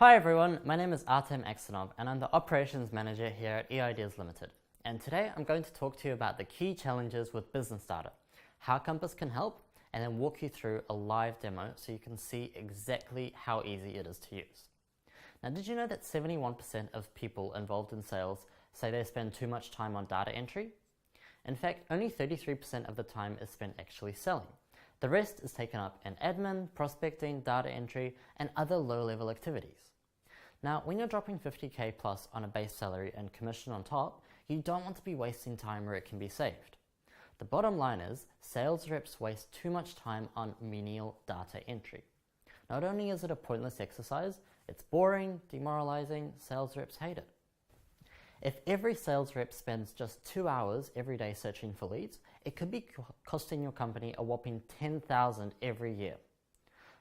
Hi everyone, my name is Artem Aksanov and I'm the Operations Manager here at eIdeas Limited. And today I'm going to talk to you about the key challenges with business data, how Kompass can help, and then walk you through a live demo so you can see exactly how easy it is to use. Now, did you know that 71% of people involved in sales say they spend too much time on data entry? In fact, only 33% of the time is spent actually selling. The rest is taken up in admin, prospecting, data entry, and other low-level activities. Now, when you're dropping 50k plus on a base salary and commission on top, you don't want to be wasting time where it can be saved. The bottom line is, sales reps waste too much time on menial data entry. Not only is it a pointless exercise, it's boring, demoralizing, sales reps hate it. If every sales rep spends just 2 hours every day searching for leads, it could be costing your company a whopping $10,000 every year.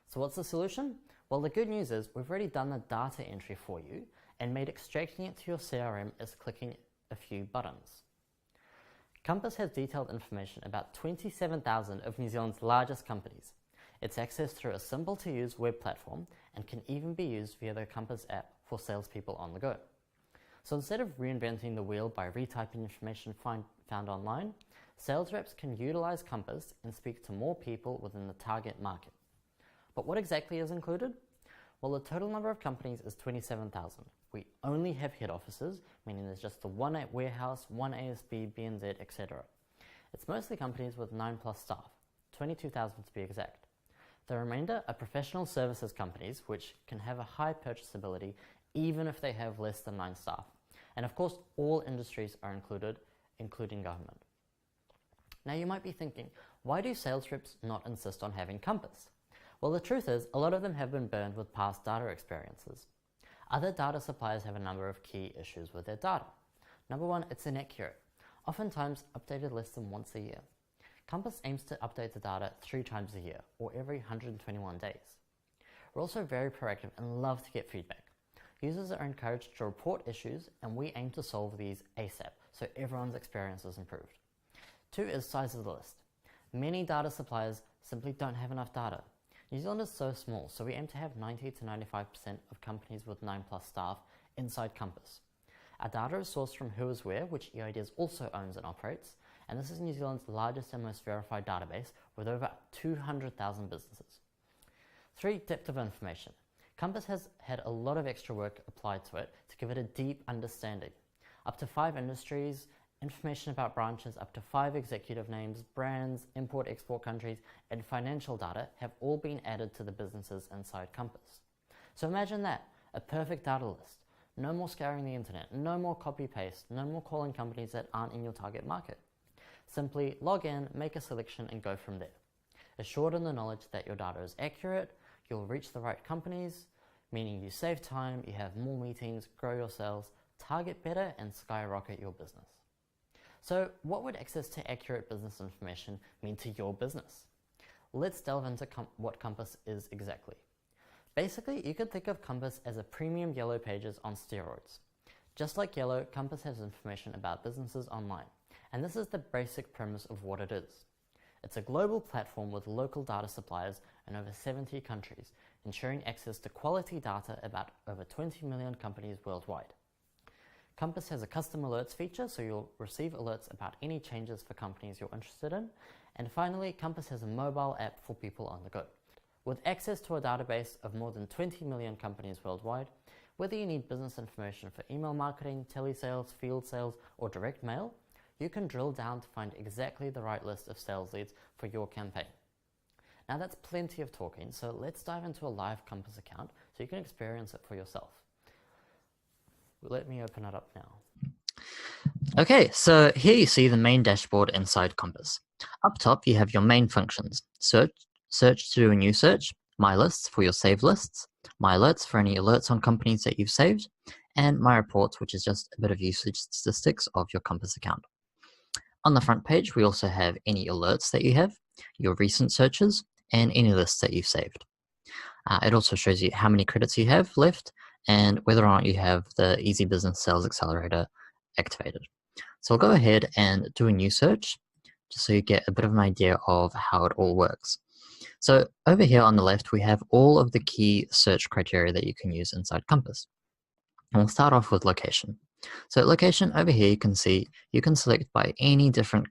So what's the solution? Well, the good news is we've already done the data entry for you and made extracting it to your CRM as clicking a few buttons. Kompass has detailed information about 27,000 of New Zealand's largest companies. It's accessed through a simple-to-use web platform and can even be used via the Kompass app for salespeople on the go. So instead of reinventing the wheel by retyping information found online, sales reps can utilize Kompass and speak to more people within the target market. But what exactly is included? Well, the total number of companies is 27,000. We only have head offices, meaning there's just the one warehouse, one ASB, BNZ, etc. It's mostly companies with 9+ staff, 22,000 to be exact. The remainder are professional services companies, which can have a high purchasability even if they have less than 9 staff. And of course, all industries are included, including government. Now you might be thinking, why do sales reps not insist on having Kompass? Well, the truth is, a lot of them have been burned with past data experiences. Other data suppliers have a number of key issues with their data. Number one, it's inaccurate, oftentimes updated less than once a year. Kompass aims to update the data 3 times a year, or every 121 days. We're also very proactive and love to get feedback. Users are encouraged to report issues, and we aim to solve these ASAP, so everyone's experience is improved. 2 is size of the list. Many data suppliers simply don't have enough data. New Zealand is so small, so we aim to have 90 to 95% of companies with 9+ staff inside Kompass. Our data is sourced from whoiswhere, which eIdeas also owns and operates, and this is New Zealand's largest and most verified database with over 200,000 businesses. 3, depth of information. Kompass has had a lot of extra work applied to it to give it a deep understanding. Up to 5 industries, information about branches, up to 5 executive names, brands, import-export countries, and financial data have all been added to the businesses inside Kompass. So imagine that, a perfect data list. No more scouring the internet, no more copy-paste, no more calling companies that aren't in your target market. Simply log in, make a selection, and go from there. Assured in the knowledge that your data is accurate, you'll reach the right companies, meaning you save time, you have more meetings, grow your sales, target better, and skyrocket your business. So what would access to accurate business information mean to your business? Let's delve into what Kompass is exactly. Basically, you could think of Kompass as a premium Yellow Pages on steroids. Just like Yellow, Kompass has information about businesses online, and this is the basic premise of what it is. It's a global platform with local data suppliers in over 70 countries, ensuring access to quality data about over 20 million companies worldwide. Kompass has a custom alerts feature, so you'll receive alerts about any changes for companies you're interested in. And finally, Kompass has a mobile app for people on the go. With access to a database of more than 20 million companies worldwide, whether you need business information for email marketing, telesales, field sales, or direct mail, you can drill down to find exactly the right list of sales leads for your campaign. Now that's plenty of talking, so let's dive into a live Kompass account so you can experience it for yourself. Let me open it up now. Okay, so here you see the main dashboard inside Kompass. Up top, you have your main functions. Search to do a new search, My Lists for your saved lists, My Alerts for any alerts on companies that you've saved, and My Reports, which is just a bit of usage statistics of your Kompass account. On the front page, we also have any alerts that you have, your recent searches, and any lists that you've saved. It also shows you how many credits you have left, and whether or not you have the Easy Business Sales Accelerator activated. So I'll go ahead and do a new search, just so you get a bit of an idea of how it all works. So over here on the left, we have all of the key search criteria that you can use inside Kompass. And we'll start off with location. So location over here, you can see you can select by any different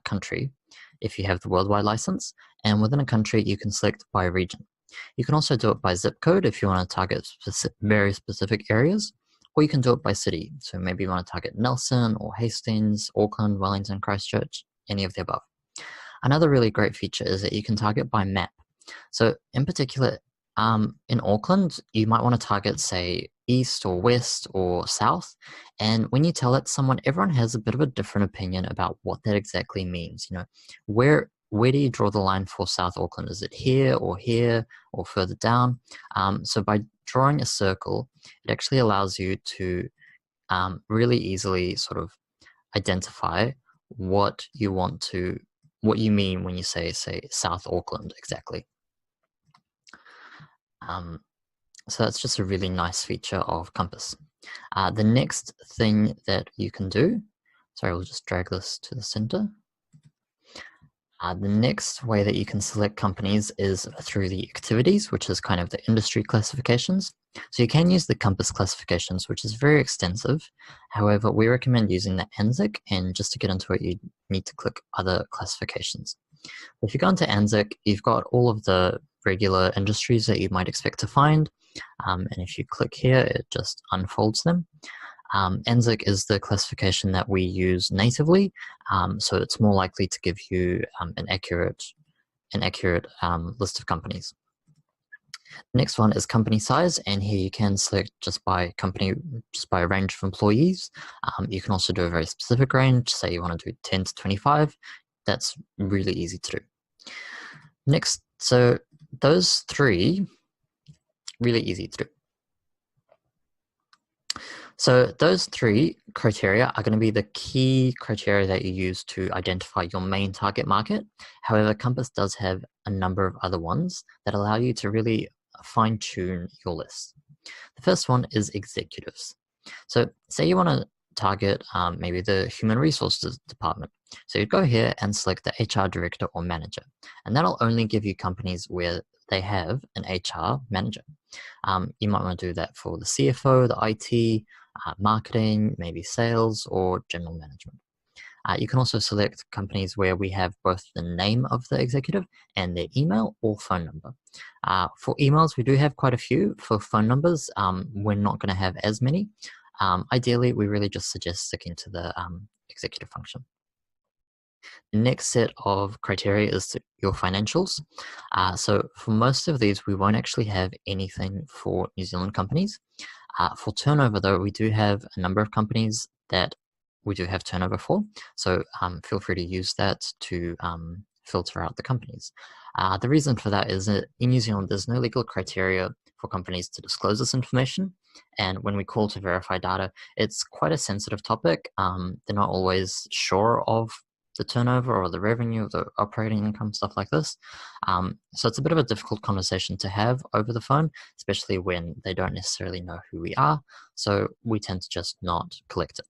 country if you have the worldwide license, and within a country, you can select by region. You can also do it by zip code if you want to target very specific areas, or you can do it by city. So maybe you want to target Nelson or Hastings, Auckland, Wellington, Christchurch, any of the above. Another really great feature is that you can target by map. So in particular, in Auckland, you might want to target, say, east or west or south. And when you tell it to someone, everyone has a bit of a different opinion about what that exactly means. You know, where do you draw the line for South Auckland? Is it here or further down? So by drawing a circle, it actually allows you to really easily sort of identify what you mean when you say South Auckland exactly. So that's just a really nice feature of Kompass. The next thing that you can do, sorry, we'll just drag this to the center. The next way that you can select companies is through the activities, which is kind of the industry classifications. So you can use the Kompass classifications, which is very extensive. However, we recommend using the ANZIC, and just to get into it, you need to click other classifications. If you go into ANZIC, you've got all of the regular industries that you might expect to find. And if you click here, it just unfolds them. ANZIC is the classification that we use natively, so it's more likely to give you an accurate list of companies. The next one is company size, and here you can select just by a range of employees. You can also do a very specific range, say you want to do 10 to 25. That's really easy to do. Next, so those three, really easy to do. So those three criteria are going to be the key criteria that you use to identify your main target market. However, Kompass does have a number of other ones that allow you to really fine-tune your list. The first one is executives. So say you want to target maybe the human resources department. So you'd go here and select the HR director or manager, and that'll only give you companies where they have an HR manager. You might want to do that for the CFO, the IT, marketing, maybe sales, or general management. You can also select companies where we have both the name of the executive and their email or phone number. For emails, we do have quite a few. For phone numbers, we're not going to have as many. Ideally, we really just suggest sticking to the executive function. The next set of criteria is your financials. So for most of these, we won't actually have anything for New Zealand companies. For turnover, though, we do have a number of companies that we do have turnover for. So feel free to use that to filter out the companies. The reason for that is that in New Zealand, there's no legal criteria for companies to disclose this information. And when we call to verify data, it's quite a sensitive topic. They're not always sure of the turnover or the revenue, the operating income, stuff like this. So it's a bit of a difficult conversation to have over the phone, especially when they don't necessarily know who we are. So we tend to just not collect it.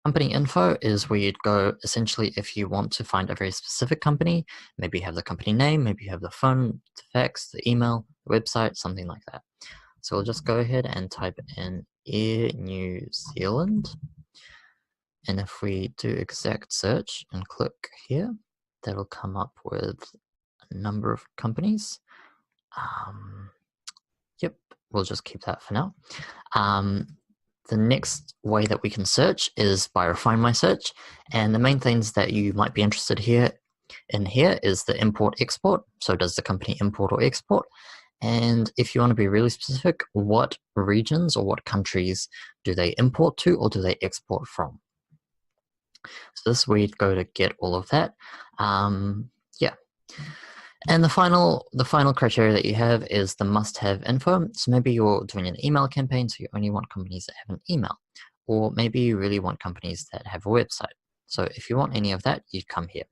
Company info is where you'd go essentially if you want to find a very specific company. Maybe you have the company name, maybe you have the phone, the fax, the email, the website, something like that. So we'll just go ahead and type in Air New Zealand. And if we do exact search and click here, that'll come up with a number of companies. Yep, we'll just keep that for now. The next way that we can search is by Refine My Search. And the main things that you might be interested in here is the import-export. So does the company import or export? And if you want to be really specific, what regions or what countries do they import to or do they export from? So this is where you'd go to get all of that. Yeah. And the final criteria that you have is the must-have info. So maybe you're doing an email campaign, so you only want companies that have an email. Or maybe you really want companies that have a website. So if you want any of that, you'd come here.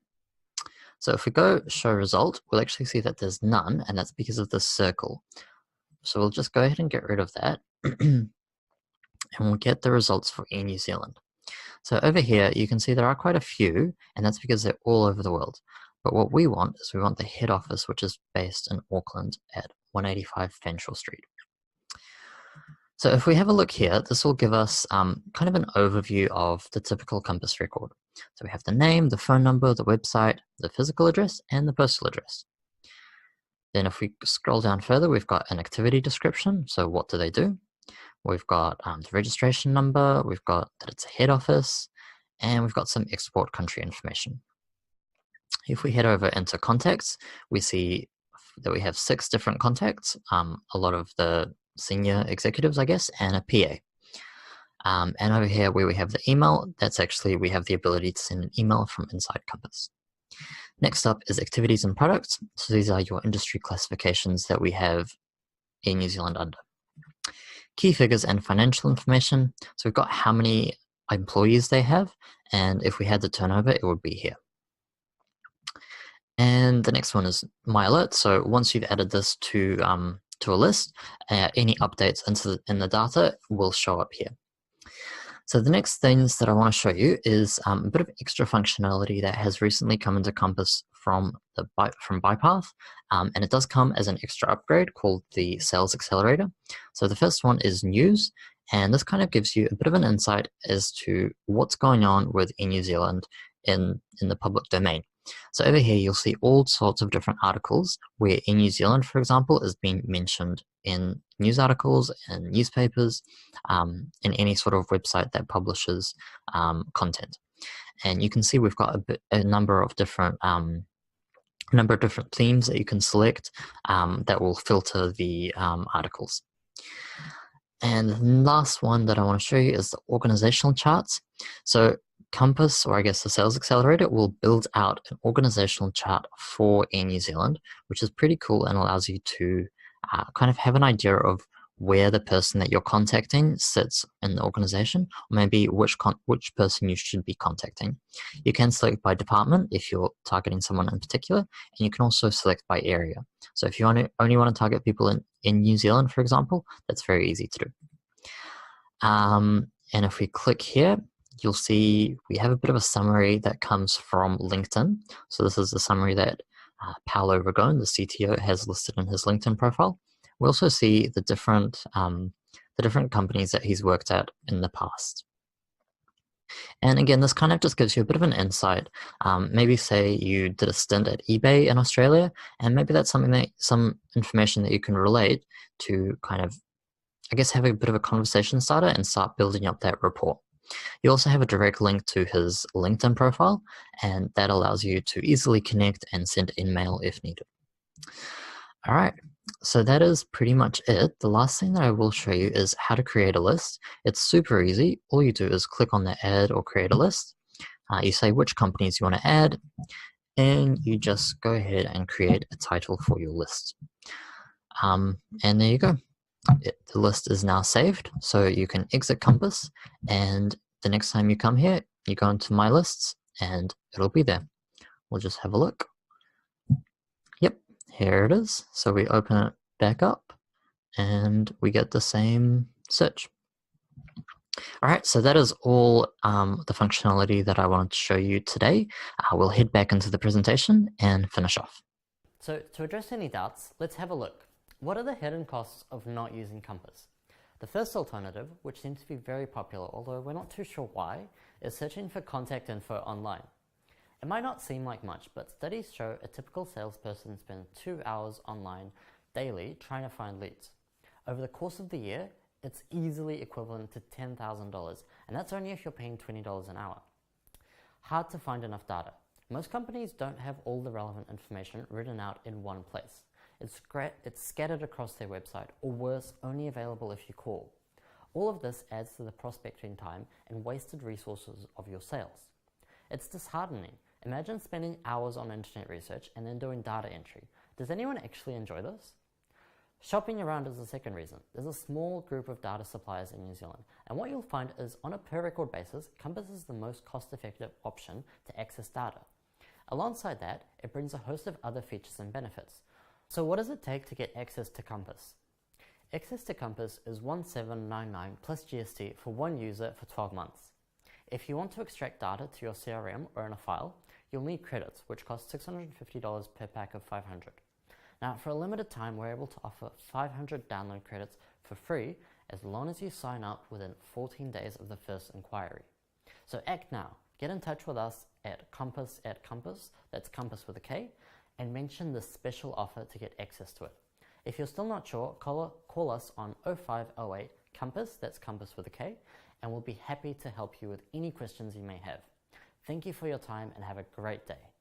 So if we go show result, we'll actually see that there's none, and that's because of the circle. So we'll just go ahead and get rid of that. And we'll get the results for Air New Zealand. So over here, you can see there are quite a few, and that's because they're all over the world. But what we want is we want the head office, which is based in Auckland at 185 Fanshawe Street. So if we have a look here, this will give us kind of an overview of the typical Kompass record. So we have the name, the phone number, the website, the physical address, and the postal address. Then if we scroll down further, we've got an activity description. So what do they do? We've got the registration number, we've got that it's a head office, and we've got some export country information. If we head over into contacts, we see that we have 6 different contacts, a lot of the senior executives, I guess, and a PA. And over here where we have the email, that's actually, we have the ability to send an email from inside Kompass. Next up is activities and products. So these are your industry classifications that we have in New Zealand under. Key figures and financial information. So we've got how many employees they have, and if we had the turnover, it would be here. And the next one is My Alert. So once you've added this to a list, any updates in the data will show up here. So the next things that I want to show you is a bit of extra functionality that has recently come into Kompass from Bypath, and it does come as an extra upgrade called the Sales Accelerator. So the first one is news, and this kind of gives you a bit of an insight as to what's going on in New Zealand in the public domain. So over here, you'll see all sorts of different articles where in New Zealand, for example, is being mentioned in news articles and newspapers, in any sort of website that publishes content. And you can see we've got a number of different themes that you can select that will filter the articles. And the last one that I want to show you is the organizational charts. So Kompass, or I guess the Sales Accelerator, will build out an organizational chart for Air New Zealand, which is pretty cool and allows you to kind of have an idea of where the person that you're contacting sits in the organization, or maybe which person you should be contacting. You can select by department if you're targeting someone in particular, and you can also select by area. So if you only want to target people in New Zealand, for example, that's very easy to do. And if we click here, you'll see we have a bit of a summary that comes from LinkedIn. So this is the summary that Paolo Ragone, the CTO, has listed in his LinkedIn profile. We also see the different companies that he's worked at in the past. And again, this kind of just gives you a bit of an insight. Maybe say you did a stint at eBay in Australia, and maybe that's some information that you can relate to kind of, I guess, have a bit of a conversation starter and start building up that rapport. You also have a direct link to his LinkedIn profile, and that allows you to easily connect and send email if needed. All right, so that is pretty much it. The last thing that I will show you is how to create a list. It's super easy. All you do is click on the add or create a list. You say which companies you want to add, and you just go ahead and create a title for your list. And there you go. The list is now saved, so you can exit Kompass, and the next time you come here, you go into My Lists, and it'll be there. We'll just have a look. Yep, here it is. So we open it back up, and we get the same search. All right, so that is all the functionality that I wanted to show you today. We'll head back into the presentation and finish off. So to address any doubts, let's have a look. What are the hidden costs of not using Kompass? The first alternative, which seems to be very popular, although we're not too sure why, is searching for contact info online. It might not seem like much, but studies show a typical salesperson spends 2 hours online daily trying to find leads. Over the course of the year, it's easily equivalent to $10,000, and that's only if you're paying $20 an hour. Hard to find enough data. Most companies don't have all the relevant information written out in one place. It's scattered across their website, or worse, only available if you call. All of this adds to the prospecting time and wasted resources of your sales. It's disheartening. Imagine spending hours on internet research and then doing data entry. Does anyone actually enjoy this? Shopping around is the second reason. There's a small group of data suppliers in New Zealand, and what you'll find is, on a per-record basis, Kompass is the most cost-effective option to access data. Alongside that, it brings a host of other features and benefits. So what does it take to get access to Kompass? Access to Kompass is $1,799 plus GST for one user for 12 months. If you want to extract data to your CRM or in a file, you'll need credits, which cost $650 per pack of 500. Now, for a limited time, we're able to offer 500 download credits for free as long as you sign up within 14 days of the first inquiry. So act now. Get in touch with us at Kompass, that's Compass with a K, and mention this special offer to get access to it. If you're still not sure, call us on 0508 Kompass, that's Compass with a K, and we'll be happy to help you with any questions you may have. Thank you for your time and have a great day.